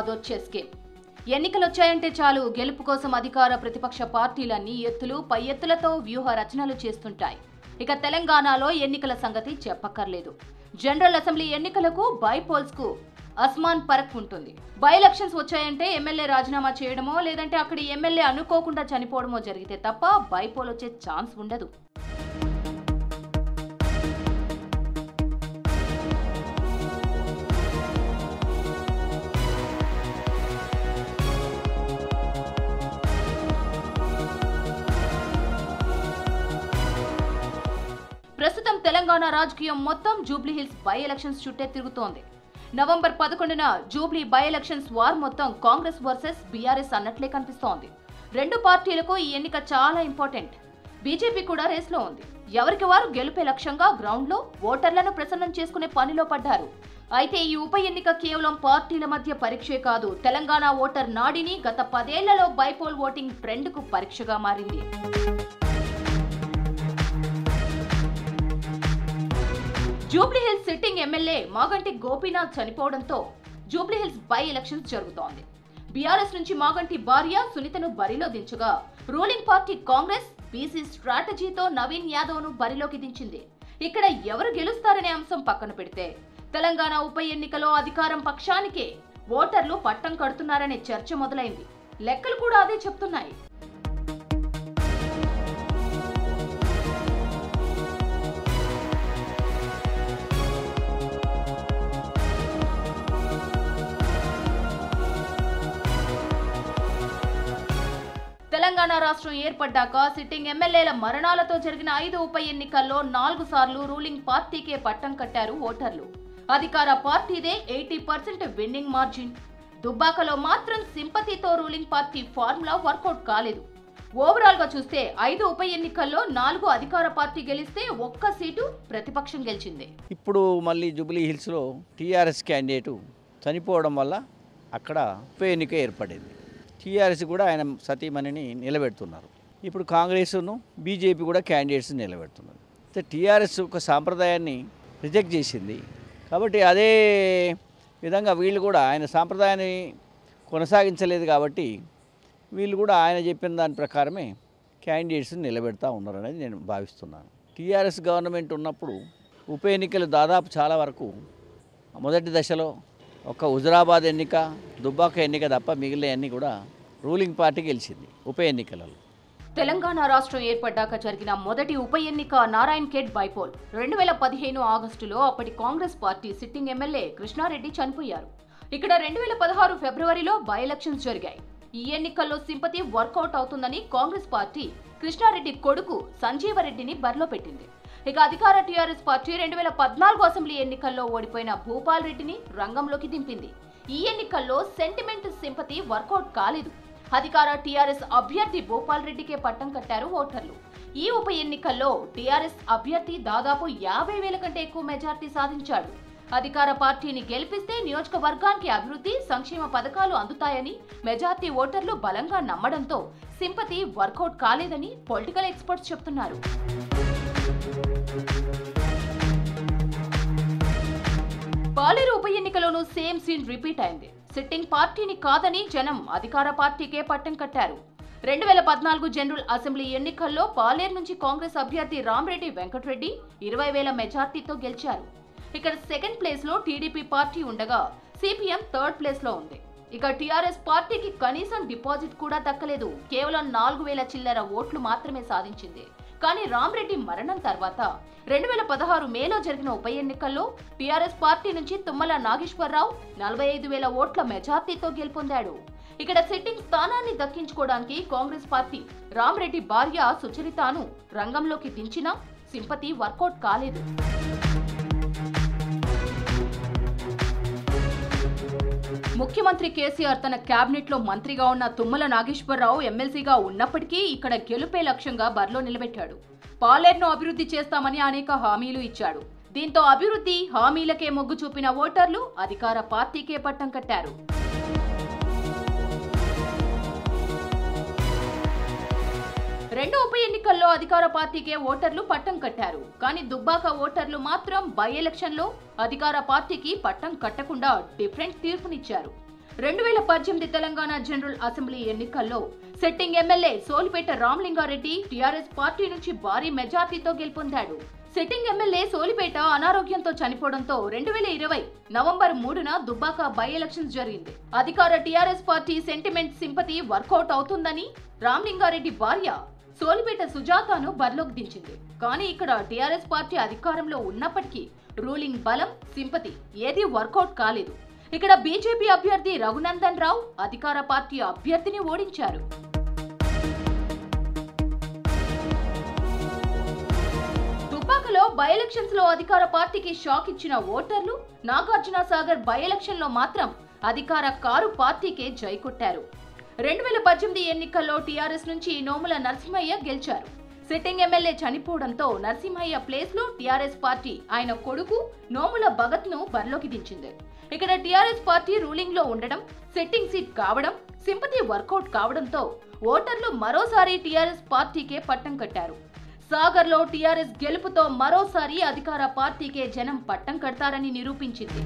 అదొచ్చే scheme. ఎన్నికలొచ్చాయంటే చాలు గెలుపు కోసం అధికార ప్రతిపక్ష పార్టీలన్నీ ఎత్తులు పై ఎత్తులతో వ్యూహ రచనలు చేస్తుంటాయి. ఇక తెలంగాణలో ఎన్నికల సంగతి చెప్పక్కర్లేదు. జనరల్ అసెంబ్లీ ఎన్నికలకు బైపోల్స్ కు అస్మాన్ ఫరక్ ఉంటుంది. బై ఎలక్షన్స్ వచ్చాయంటే ఎమ్మెల్యే రాజీనామా చేయడమో లేదంటే అక్కడి ఎమ్మెల్యే అనుకోకుండా చనిపోవడమో జరిగితే తప్ప బైపోల్ వచ్చే ఛాన్స్ ఉండదు. ప్రస్తుతం తెలంగాణ రాజకీయం మొత్తం జూబ్లీహిల్స్ బై ఎలక్షన్స్ చుట్టే తిరుగుతోంది. నవంబర్ 11న జూబ్లీ బై ఎలక్షన్స్ వార్ మొత్తం కాంగ్రెస్ వర్సెస్ బీఆర్ఎస్ అన్నట్లే కనిపిస్తోంది. రెండు పార్టీలకు ఈ ఎన్నిక చాలా ఇంపార్టెంట్. బీజేపీ కూడా రేస్లో ఉంది. ఎవరికి వారు గెలుపే లక్ష్యంగా గ్రౌండ్లో ఓటర్లను ప్రసన్నం చేసుకునే పనిలో పడ్డారు. అయితే ఈ ఉప ఎన్నిక కేవలం పార్టీల మధ్య పరీక్షే కాదు, తెలంగాణ ఓటర్ నాడిని గత 10 ఏళ్లలో బైపోల్ ఓటింగ్ ట్రెండ్కు పరీక్షగా మారింది. జూబ్లీహిల్స్ సిట్టింగ్ ఎమ్మెల్యే మాగంటి గోపీనాథ్ చనిపోవడంతో జూబ్లీహిల్స్ బై ఎలక్షన్స్ జరుగుతోంది. బీఆర్ఎస్ నుంచి మాగంటి భార్య సునీతను బరిలో దించగా రూలింగ్ పార్టీ కాంగ్రెస్ బీసీ స్ట్రాటజీతో నవీన్ యాదవ్ ను బరిలోకి దించింది. ఇక్కడ ఎవరు గెలుస్తారనే అంశం పక్కన పెడితే తెలంగాణ ఉప ఎన్నికలో అధికారం పక్షానికే ఓటర్లు పట్టం కడుతున్నారనే చర్చ మొదలైంది. లెక్కలు కూడా అదే చెప్తున్నాయి. తెలంగాణ రాష్ట్రం ఏర్పడ్డాక సిట్టింగ్ ఎమ్మెల్యేల మరణాలతో జరిగిన 5 ఉప ఎన్నికల్లో 4 సార్లు రూలింగ్ పార్టీకే పట్టం కట్టారు ఓటర్లు. అధికార పార్టీదే 80% విన్నింగ్ మార్జిన్. దుబ్బాకలో మాత్రం సింపతితో రూలింగ్ పార్టీ ఫార్ములా వర్కౌట్ కాలేదు. ఓవరాల్ గా చూస్తే 5 ఉప ఎన్నికల్లో 4 అధికార పార్టీ గెలిస్తే 1 సీటు ప్రతిపక్షం గెలిచింది. ఇప్పుడు మళ్ళీ జూబ్లీ హిల్స్లో టీఆర్ఎస్ క్యాండిడేటు చనిపోవడం వల్ల అక్కడ ఉప ఎన్నిక ఏర్పడింది. టీఆర్ఎస్ కూడా ఆయన సతీమణిని నిలబెడుతున్నారు. ఇప్పుడు కాంగ్రెస్ను బీజేపీ కూడా క్యాండిడేట్స్ నిలబెడుతున్నారు. అయితే టీఆర్ఎస్ ఒక సాంప్రదాయాన్ని రిజెక్ట్ చేసింది కాబట్టి అదే విధంగా వీళ్ళు కూడా ఆయన సాంప్రదాయాన్ని కొనసాగించలేదు కాబట్టి వీళ్ళు కూడా ఆయన చెప్పిన దాని ప్రకారమే క్యాండిడేట్స్ నిలబెడతా ఉన్నారనేది నేను భావిస్తున్నాను. టీఆర్ఎస్ గవర్నమెంట్ ఉన్నప్పుడు ఉప ఎన్నికలు దాదాపు చాలా వరకు మొదటి దశలో ఒక హుజురాబాద్ ఎన్నిక, దుబ్బాక ఎన్నిక తప్ప మిగిలిన అన్ని కూడా రూలింగ్ పార్టీ గెలిచింది ఉప ఎన్నికలలో. తెలంగాణ రాష్ట్రం ఏర్పడ్డాక జరిగిన మొదటి ఉప ఎన్నిక నారాయణ్ ఖేడ్ బైపోల్. 2015 ఆగస్టులో అప్పటి Congress party sitting MLA Krishna Reddy చనిపోయారు. ఇక్కడ 2016 ఫిబ్రవరిలో బై ఎలక్షన్స్ జరిగాయి. ఈ ఎన్నికల్లో సింపతి వర్కౌట్ అవుతుందని కాంగ్రెస్ పార్టీ కృష్ణారెడ్డి కొడుకు సంజీవరెడ్డిని బరిలో పెట్టింది. ఇక అధికార టీఆర్ఎస్ పార్టీ 2014 అసెంబ్లీ ఎన్నికల్లో ఓడిపోయిన భూపాల్ రెడ్డిని రంగంలోకి దింపింది. ఈ ఎన్నికల్లో సెంటిమెంట్ సింపతి వర్కౌట్ కాలేదు. అధికార టీఆర్ఎస్ అభ్యర్థి భూపాల్ రెడ్డికే పట్టం కట్టారు ఓటర్లు. ఈ ఉప ఎన్నికల్లో టీఆర్ఎస్ అభ్యర్థి దాదాపు 50,000 కంటే ఎక్కువ మెజార్టీ సాధించాడు. అధికార పార్టీని గెలిపిస్తే నియోజకవర్గానికి అభివృద్ధి, సంక్షేమ పథకాలు అందుతాయని మెజార్టీ ఓటర్లు బలంగా నమ్మడంతో సింపతి వర్కౌట్ కాలేదని పొలిటికల్ ఎక్స్పర్ట్స్ చెప్తున్నారు. పాలేరు ఉప ఎన్నికలోనూ సేమ్ సీన్ రిపీట్ అయింది. సిట్టింగ్ పార్టీని కాదని జనం అధికార పార్టీకే పట్టం కట్టారు. 2014 జనరల్ అసెంబ్లీ ఎన్నికల్లో పాలేరు నుంచి కాంగ్రెస్ అభ్యర్థి రామరెడ్డి వెంకటరెడ్డి 20,000 మెజార్టీతో గెలిచారు. ఇక్కడ సెకండ్ ప్లేస్ లో టీడీపీ పార్టీ ఉండగా సిపిఎం థర్డ్ ప్లేస్ లో ఉంది. ఇక టీఆర్ఎస్ పార్టీకి కనీసం డిపాజిట్ కూడా దక్కలేదు. కేవలం 4,000 చిల్లర ఓట్లు మాత్రమే సాధించింది. కానీ రామరెడ్డి మరణం తర్వాత 2016 మేలో జరిగిన ఉప ఎన్నికల్లో టీఆర్ఎస్ పార్టీ నుంచి తుమ్మల నాగేశ్వరరావు 45,000 ఓట్ల మెజార్టీతో గెలుపొందాడు. ఇక్కడ సిట్టింగ్ స్థానాన్ని దక్కించుకోవడానికి కాంగ్రెస్ పార్టీ రామరెడ్డి భార్య సుచరితను రంగంలోకి దించినా సింపతి వర్కౌట్ కాలేదు. ముఖ్యమంత్రి కేసీఆర్ తన కేబినెట్ లో మంత్రిగా ఉన్న తుమ్మల నాగేశ్వరరావు ఎమ్మెల్సీగా ఉన్నప్పటికీ ఇక్కడ గెలుపే లక్ష్యంగా బరిలో నిలబెట్టాడు. పాలేరును అభివృద్ధి చేస్తామని అనేక హామీలు ఇచ్చాడు. దీంతో అభివృద్ధి హామీలకే మొగ్గు చూపిన ఓటర్లు అధికార పార్టీకే పట్టం కట్టారు. రెండో ఉప ఎన్నికల్లో అధికార పార్టీకే ఓటర్లు పట్టం కట్టారు. కానీ దుబ్బాక ఓటర్లు మాత్రం బై ఎలక్షన్ లో అధికార పార్టీకి పట్టం కట్టకుండా డిఫరెంట్ తీర్పునిచ్చారు. 2018 తెలంగాణ జనరల్ అసెంబ్లీ ఎన్నికల్లో sitting MLA Solipeta Ramalinga Reddy TRS party నుంచి భారీ మెజార్టీతో గెలుపొందాడు. సిట్టింగ్ ఎమ్మెల్యే సోలిపేట అనారోగ్యంతో చనిపోవడంతో 2020 నవంబర్ 3న దుబ్బాక బై ఎలక్షన్స్ జరిగింది. అధికార TRS party sentiment sympathy work out అవుతుందని రామలింగారెడ్డి భార్య సోలిపేట సుజాతను బరిలోకి దించింది. కానీ ఇక్కడ టీఆర్ఎస్ పార్టీ అధికారంలో ఉన్నప్పటికీ రూలింగ్ బలం సింపతి ఏదీ వర్కౌట్ కాలేదు. ఇక్కడ బీజేపీ అభ్యర్థి రఘునందన్ రావు అధికార పార్టీ అభ్యర్థిని ఓడించారు. దుబ్బాకలో బై ఎలక్షన్స్ లో అధికార పార్టీకి షాక్ ఇచ్చిన ఓటర్లు నాగార్జున సాగర్ బై ఎలక్షన్ లో మాత్రం అధికార కారు పార్టీకే జై కొట్టారు. 2018 ఎన్నికల్లో టీఆర్ఎస్ నుంచి నోముల నరసింహయ్య గెలిచారు. సిట్టింగ్ ఎమ్మెల్యే చనిపోవడంతో నరసింహయ్య ప్లేస్ లో టీఆర్ఎస్ పార్టీ ఆయన కొడుకు నోముల భగత్ ను బరిలోకి దించింది. ఇక్కడ టీఆర్ఎస్ పార్టీ రూలింగ్ లో ఉండడం, సిట్టింగ్ సీట్ కావడం, సింపతి వర్కౌట్ కావడంతో ఓటర్లు మరోసారి టీఆర్ఎస్ పార్టీకే పట్టం కట్టారు. సాగర్ లో టీఆర్ఎస్ గెలుపుతో మరోసారి అధికార పార్టీకే జనం పట్టం కడతారని నిరూపించింది.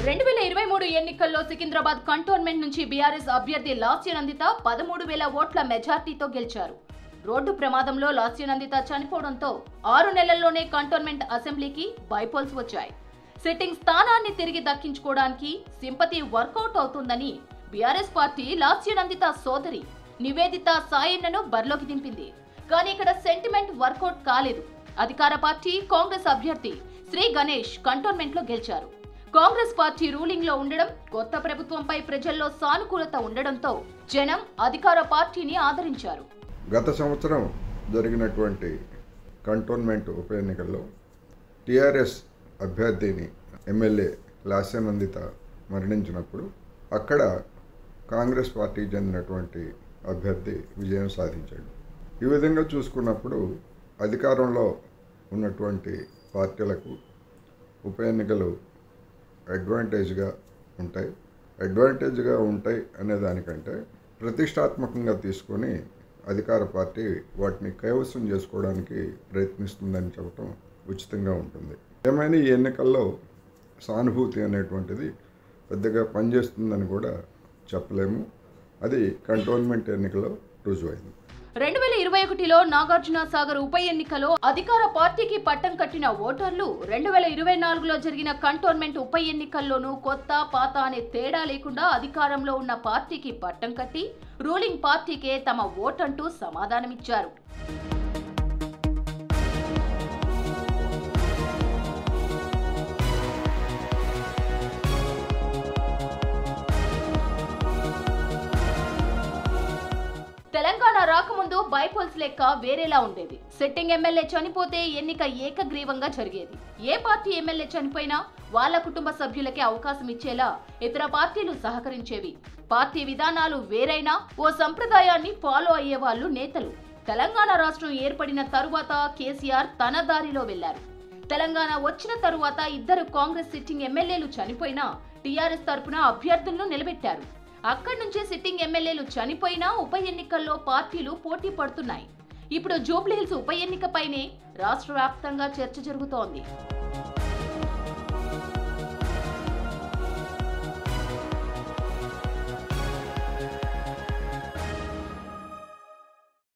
2023 ఎన్నికల్లో సికింద్రాబాద్ కంటోన్మెంట్ నుంచి బీఆర్ఎస్ అభ్యర్థి లాస్యనందిత 13,000 ఓట్ల మెజార్టీతో గెలిచారు. రోడ్డు ప్రమాదంలో లాస్యనందిత చనిపోవడంతో 6 నెలల్లోనే కంటోన్మెంట్ అసెంబ్లీకి బైపోల్స్ వచ్చాయి. సిట్టింగ్ స్థానాన్ని తిరిగి దక్కించుకోవడానికి సింపతి వర్కౌట్ అవుతుందని బీఆర్ఎస్ పార్టీ లాస్యనందిత సోదరి నివేదిత సాయన్నను బరిలోకి దింపింది. కానీ ఇక్కడ సెంటిమెంట్ వర్కౌట్ కాలేదు. అధికార పార్టీ కాంగ్రెస్ అభ్యర్థి శ్రీ గణేష్ కంటోన్మెంట్ లో గెలిచారు. కాంగ్రెస్ పార్టీ రూలింగ్ లో ఉండడం, కొత్త ప్రభుత్వంపై ప్రజల్లో సానుకూలత ఉండడంతో జనం అధికార పార్టీని ఆదరించారు. గత సంవత్సరం జరిగినటువంటి కంటోన్మెంట్ ఉప ఎన్నికల్లో టీఆర్ఎస్ అభ్యర్థిని ఎమ్మెల్యే లాస్యనందిత మరణించినప్పుడు అక్కడ కాంగ్రెస్ పార్టీకి చెందినటువంటి అభ్యర్థి విజయం సాధించాడు. ఈ విధంగా చూసుకున్నప్పుడు అధికారంలో ఉన్నటువంటి పార్టీలకు ఉప ఎన్నికలు అడ్వాంటేజ్గా ఉంటాయి అనే దానికంటే ప్రతిష్టాత్మకంగా తీసుకొని అధికార పార్టీ వాటిని కైవసం చేసుకోవడానికి ప్రయత్నిస్తుందని చెప్పడం ఉచితంగా ఉంటుంది. ఏమైనా ఈ ఎన్నికల్లో సానుభూతి అనేటువంటిది పెద్దగా పనిచేస్తుందని కూడా చెప్పలేము. అది కంటోన్మెంట్ ఎన్నికలో రుజువైంది. 2021లో నాగార్జున సాగర్ ఉప ఎన్నికలో అధికార పార్టీకి పట్టం కట్టిన ఓటర్లు 2024లో జరిగిన కంటోన్మెంట్ ఉప ఎన్నికల్లోనూ కొత్త పాత అనే తేడా లేకుండా అధికారంలో ఉన్న పార్టీకి పట్టం కట్టి రూలింగ్ పార్టీకే తమ ఓటంటూ సమాధానమిచ్చారు. తెలంగాణ రాకముందు బైపోల్స్ లెక్క వేరేలా ఉండేది. సిట్టింగ్ ఎమ్మెల్యే చనిపోతే ఎన్నిక ఏకగ్రీవంగా జరిగేది. ఏ పార్టీ ఎమ్మెల్యే చనిపోయినా వాళ్ళ కుటుంబ సభ్యులకే అవకాశం ఇచ్చేలా ఇతర పార్టీలు సహకరించేవి. పార్టీ విధానాలు వేరైనా ఓ సంప్రదాయాన్ని ఫాలో అయ్యేవాళ్లు నేతలు. తెలంగాణ రాష్ట్రం ఏర్పడిన తరువాత కేసీఆర్ తన దారిలో వెళ్లారు. తెలంగాణ వచ్చిన తరువాత 2 కాంగ్రెస్ సిట్టింగ్ ఎమ్మెల్యేలు చనిపోయినా టీఆర్ఎస్ తరపున అభ్యర్థులను నిలబెట్టారు. అక్కడి నుంచే సిట్టింగ్ ఎమ్మెల్యేలు చనిపోయినా ఉప ఎన్నికల్లో పార్టీలు పోటీ పడుతున్నాయి. ఇప్పుడు జూబ్లీహిల్స్ ఉప ఎన్నికపైనే రాష్ట్ర వ్యాప్తంగా చర్చ జరుగుతోంది.